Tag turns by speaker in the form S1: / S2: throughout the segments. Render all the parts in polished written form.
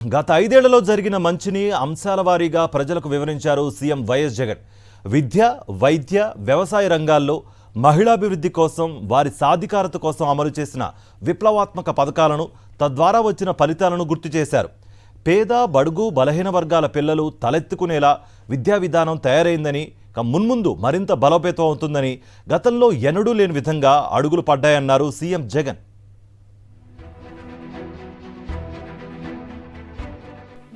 S1: గత 5 ఏళ్లలో జరిగిన మంచిని అంశాల వారీగా ప్రజలకు వివరించారు సీఎం వైఎస్ జగన్. విద్య, వైద్య, వ్యవసాయ రంగాల్లో మహిళాభివృద్ధి కోసం, వారి సాధికారత కోసం అమలు చేసిన విప్లవాత్మక పథకాలను, తద్వారా వచ్చిన ఫలితాలను గుర్తు చేశారు. పేద, బడుగు, బలహీన వర్గాల పిల్లలు తలెత్తుకునేలా విద్యా విధానం తయారైందని, మున్ముందు మరింత బలోపేతం అవుతుందని, గతంలో ఎన్నడూ లేని విధంగా అడుగులు పడ్డాయన్నారు సీఎం జగన్.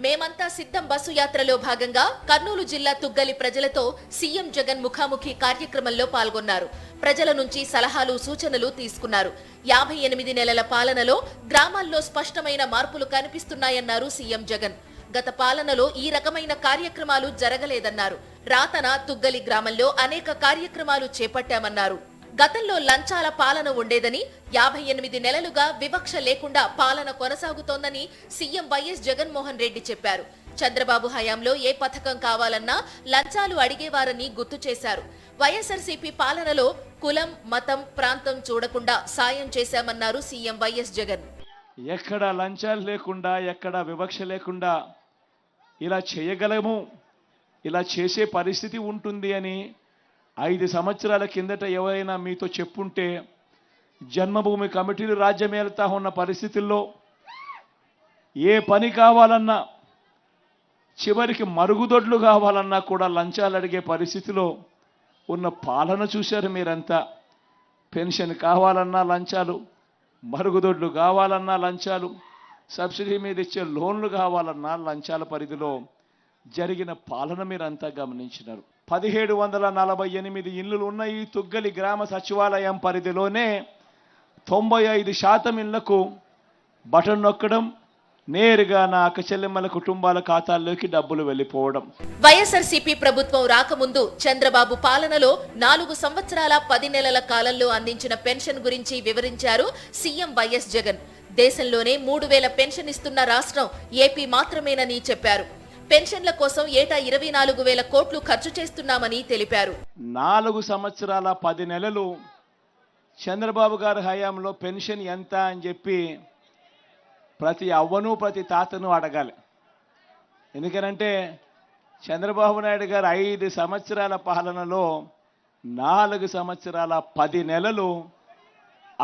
S2: మేమంతా సిద్ధం బస్సు యాత్రలో భాగంగా కర్నూలు జిల్లా తుగ్గలి ప్రజలతో సీఎం జగన్ ముఖాముఖి కార్యక్రమంలో పాల్గొన్నారు. ప్రజల నుంచి సలహాలు, సూచనలు తీసుకున్నారు. 58 నెలల పాలనలో గ్రామాల్లో స్పష్టమైన మార్పులు కనిపిస్తున్నాయన్నారు సీఎం జగన్. గత పాలనలో ఈ రకమైన కార్యక్రమాలు జరగలేదన్నారు. రాతన తుగ్గలి గ్రామంలో అనేక కార్యక్రమాలు చేపట్టామన్నారు. గతంలో లంచాల పాలన ఉండేదని, 58 నెలలుగా వివక్ష లేకుండా పాలన కొనసాగుతోందని సీఎం వైఎస్ జగన్మోహన్ రెడ్డి చెప్పారు. చంద్రబాబు హయాంలో ఏ పథకం కావాలన్నా లంచాలు అడిగేవారని గుర్తు చేశారు. వైఎస్ఆర్సీపీ పాలనలో కులం, మతం, ప్రాంతం చూడకుండా సాయం చేశామన్నారు సీఎం వైఎస్ జగన్.
S3: ఎక్కడ లంచాలు లేకుండా, ఎక్కడ వివక్ష లేకుండా ఇలా చేయగలము, ఇలా చేసే పరిస్థితి ఉంటుంది అని 5 సంవత్సరాల కిందట ఎవరైనా మీతో చెప్పుంటే, జన్మభూమి కమిటీలు రాజ్యమేలుతా ఉన్న పరిస్థితుల్లో ఏ పని కావాలన్నా, చివరికి మరుగుదొడ్లు కావాలన్నా కూడా లంచాలు అడిగే పరిస్థితిలో ఉన్న పాలన చూశారు మీరంతా. పెన్షన్ కావాలన్నా లంచాలు, మరుగుదొడ్లు కావాలన్నా లంచాలు, సబ్సిడీ మీద ఇచ్చే లోన్లు కావాలన్నా లంచాల పరిధిలో జరిగిన పాలన మీరంతా గమనించినారు. 1748 ఇళ్లు ఉన్న ఈ తుగ్గలి గ్రామ సచివాలయం పరిధిలోనే 95% ఇళ్లకు బటన్ నొక్కడం, నేరుగా నా అక్కచెల్లెమ్మల కుటుంబాల ఖాతాల్లోకి డబ్బులు వెళ్లిపోవడం.
S2: వైఎస్ఆర్సీపీ ప్రభుత్వం రాకముందు చంద్రబాబు పాలనలో 4 సంవత్సరాల 10 నెలల కాలంలో అందించిన పెన్షన్ గురించి వివరించారు సీఎం వైఎస్ జగన్. దేశంలోనే 3000 పెన్షన్ ఇస్తున్న రాష్ట్రం ఏపీ మాత్రమేనని చెప్పారు. పెన్షన్ల కోసం ఏటా 24,000 కోట్లు ఖర్చు చేస్తున్నామని తెలిపారు.
S3: 4 సంవత్సరాల 10 నెలలు చంద్రబాబు గారి హయాంలో పెన్షన్ ఎంత అని చెప్పి ప్రతి అవ్వను, ప్రతి తాతను అడగాలి. ఎందుకనంటే చంద్రబాబు నాయుడు గారు 5 సంవత్సరాల పాలనలో 4 సంవత్సరాల 10 నెలలు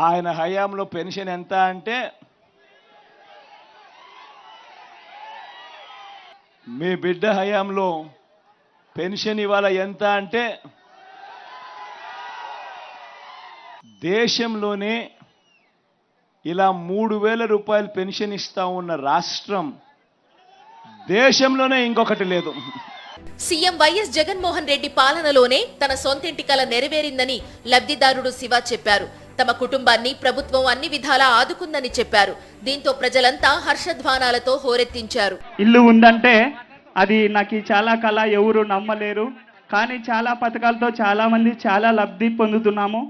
S3: ఆయన హయాంలో పెన్షన్ ఎంత అంటే, మీ బిడ్డ హయాంలో పెన్షన్ ఇవాళ ఎంత అంటే, దేశంలోనే ఇలా 3,000 రూపాయలు పెన్షన్ ఇస్తా ఉన్న రాష్ట్రం దేశంలోనే ఇంకొకటి లేదు.
S2: సీఎం వైఎస్ జగన్మోహన్ రెడ్డి పాలనలోనే తన సొంతింటి కల నెరవేరిందని లబ్ధిదారుడు శివ చెప్పారు. తమ కుటుంబాన్ని ప్రభుత్వం అన్ని విధాలా ఆదుకుందని చెప్పారు. దీంతో ప్రజలంతా హర్షధ్వానాలతో హోరెత్తించారు.
S4: ఇల్లు ఉందంటే అది నాకు చాలా కళ, ఎవరు నమ్మలేరు. కానీ చాలా పథకాలతో చాలా మంది చాలా లబ్ధి పొందుతున్నాము.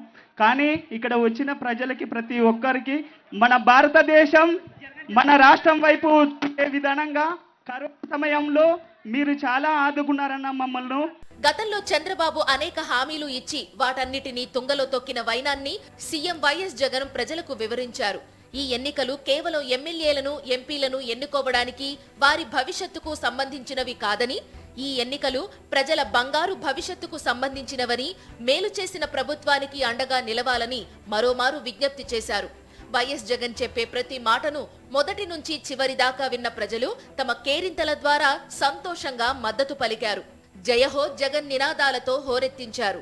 S4: కానీ ఇక్కడ వచ్చిన ప్రజలకి, ప్రతి ఒక్కరికి మన భారతదేశం, మన రాష్ట్రం వైపు చూసే విధానంగా కరోనా సమయంలో మీరు చాలా ఆదుకున్నారన్న మమ్మల్ని.
S2: గతంలో చంద్రబాబు అనేక హామీలు ఇచ్చి వాటన్నిటినీ తుంగలో తొక్కిన వైనాన్ని సీఎం వైఎస్ జగన్ ప్రజలకు వివరించారు. ఈ ఎన్నికలు కేవలం ఎమ్మెల్యేలను, ఎంపీలను ఎన్నుకోవడానికి, వారి భవిష్యత్తుకు సంబంధించినవి కాదని, ఈ ఎన్నికలు ప్రజల బంగారు భవిష్యత్తుకు సంబంధించినవని, మేలు చేసిన ప్రభుత్వానికి అండగా నిలవాలని మరోమారు విజ్ఞప్తి చేశారు. వైఎస్ జగన్ చెప్పే ప్రతి మాటను మొదటి నుంచి చివరి దాకా విన్న ప్రజలు తమ కేరింతల ద్వారా సంతోషంగా మద్దతు పలికారు. జయహో జగన్ నినాదాలతో హోరెత్తించారు.